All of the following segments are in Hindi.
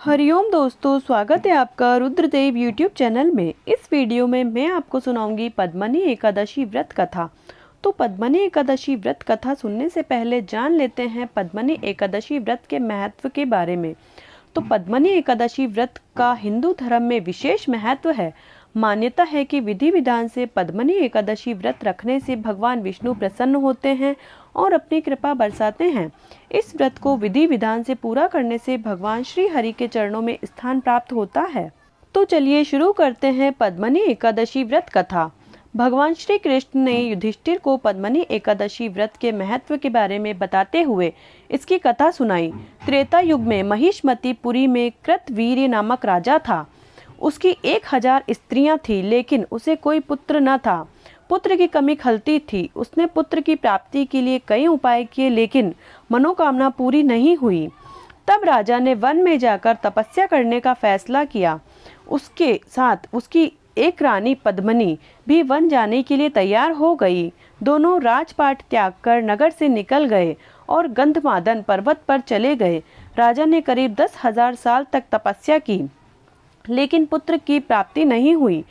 हरिओम दोस्तों, स्वागत है आपका रुद्रदेव यूट्यूब चैनल में। इस वीडियो में मैं आपको सुनाऊंगी पद्मनी एकादशी व्रत कथा। तो पद्मनी एकादशी व्रत कथा सुनने से पहले जान लेते हैं पद्मनी एकादशी व्रत के महत्व के बारे में। तो पद्मनी एकादशी व्रत का हिंदू धर्म में विशेष महत्व है। मान्यता है कि विधि विधान से पद्मनी एकादशी व्रत रखने से भगवान विष्णु प्रसन्न होते हैं और अपनी कृपा बरसाते हैं। इस व्रत को विधि विधान से पूरा करने से भगवान श्री हरि के चरणों में स्थान प्राप्त होता है। तो चलिए शुरू करते हैं पद्मनी एकादशी व्रत कथा। भगवान श्री कृष्ण ने युधिष्ठिर को पद्मनी एकादशी व्रत के महत्व के बारे में बताते हुए इसकी कथा सुनाई। त्रेता युग में महिष्मतीपुरी में कृतवीर्य नामक राजा था। उसकी 1000 स्त्रियां थी, लेकिन उसे कोई पुत्र न था। पुत्र की कमी खलती थी। उसने पुत्र की प्राप्ति के लिए कई उपाय किए, लेकिन मनोकामना पूरी नहीं हुई। तब राजा ने वन में जाकर तपस्या करने का फैसला किया। उसके साथ उसकी एक रानी पद्मनी भी वन जाने के लिए तैयार हो गई। दोनों राजपाट त्याग कर नगर से निकल गए और गंधमादन पर्वत पर चले गए। राजा ने करीब 10,000 साल तक तपस्या की, लेकिन पुत्र की प्राप्ति नहीं हुई।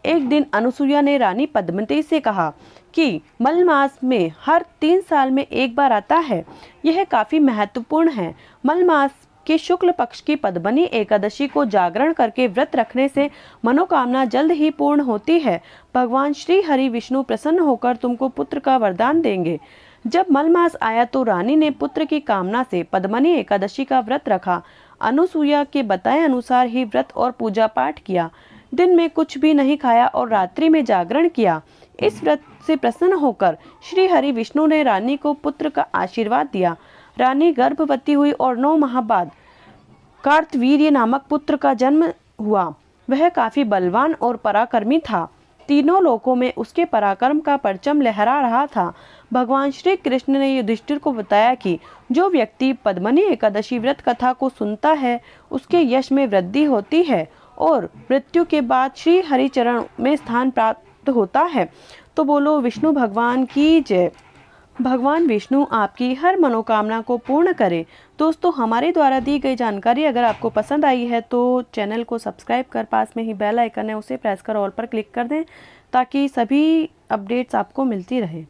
एक दिन अनुसुईया ने रानी पद्मती से कहा कि मलमास में हर 3 साल में एक बार आता है। यह काफी महत्वपूर्ण है। मलमास के शुक्ल पक्ष की पद्मनी एकादशी को जागरण करके व्रत रखने से मनोकामना जल्द ही पूर्ण होती है। भगवान श्री हरि विष्णु प्रसन्न होकर तुमको पुत्र का वरदान देंगे। जब मलमास आया तो रानी ने पुत्र की कामना से पद्मनी एकादशी का व्रत रखा। अनुसुईया के बताए अनुसार ही व्रत और पूजा पाठ किया। दिन में कुछ भी नहीं खाया और रात्रि में जागरण किया। इस व्रत से प्रसन्न होकर श्री हरि विष्णु ने रानी को पुत्र का आशीर्वाद दिया। रानी गर्भवती हुई और 9 माह बाद कार्तवीर्य नामक पुत्र का जन्म हुआ। वह काफी बलवान और पराक्रमी था। तीनों लोकों में उसके पराक्रम का परचम लहरा रहा था। भगवान श्री कृष्ण ने युधिष्ठिर को बताया कि जो व्यक्ति पद्मनी एकादशी व्रत कथा को सुनता है उसके यश में वृद्धि होती है और मृत्यु के बाद श्री हरि चरण में स्थान प्राप्त होता है। तो बोलो विष्णु भगवान की जय। भगवान विष्णु आपकी हर मनोकामना को पूर्ण करे। दोस्तों, हमारे द्वारा दी गई जानकारी अगर आपको पसंद आई है तो चैनल को सब्सक्राइब कर पास में ही बेल आइकन है उसे प्रेस कर ऑल पर क्लिक कर दें, ताकि सभी अपडेट्स आपको मिलती रहे।